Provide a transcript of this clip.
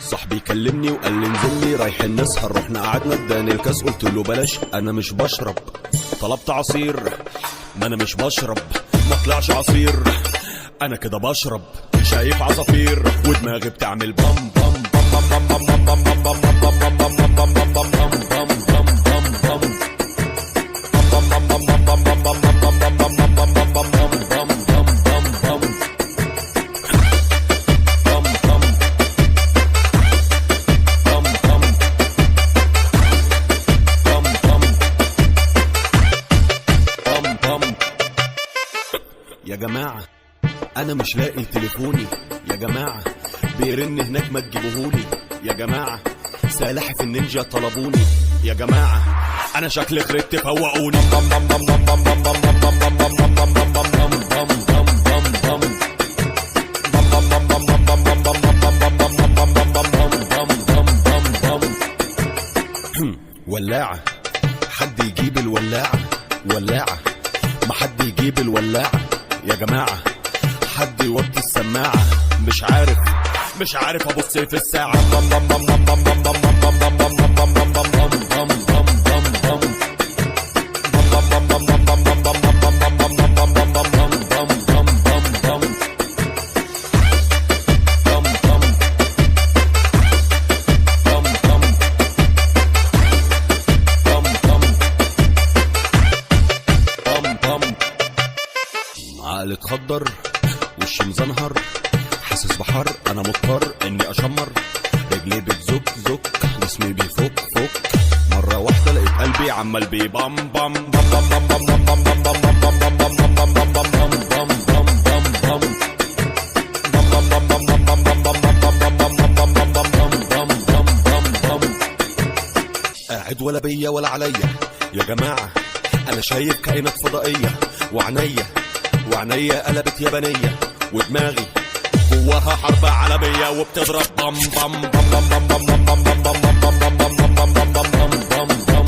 صاحبي كلمني وقال لي انزل لي رايحين نسهر، رحنا قعدنا اداني الكاس قلت له بلاش انا مش بشرب. طلبت عصير ما انا مش بشرب، ما طلعش عصير انا كده بشرب. شايف عصافير ودماغي بتعمل بام بام بام بام بام بام بام بام بام بام بام بام بام يا جماعة أنا مش لاقي تليفوني، يا جماعة بيرن هناك ما تجيبوهولي، يا جماعة سلاحف النينجا طلبوني، يا جماعة أنا شكلي خربت فوقوني. ولاعة حد يجيب الولاعة، ولاعة ما حد يجيب الولاعة، يا جماعة حد يوطي السماعة. مش عارف ابص في الساعة. عقلي اتخدر وشي مزنهر، حاسس بحر انا مضطر اني اشمر، رجلي بتزك زك جسمي بيفك فك، مرة واحدة لقيت قلبي عمال بيبام بام بام بام بام بام بام بام بام بام بام بام بام قاعد ولا بيا ولا عليا، يا جماعة انا شايف كائنات فضائية، وعينيا قلبت يابانية، ودماغي جواها حرب عالمية وبتضرب بام بام بام بام بام بام بام بام بام بام بام بام بام بام بام بام.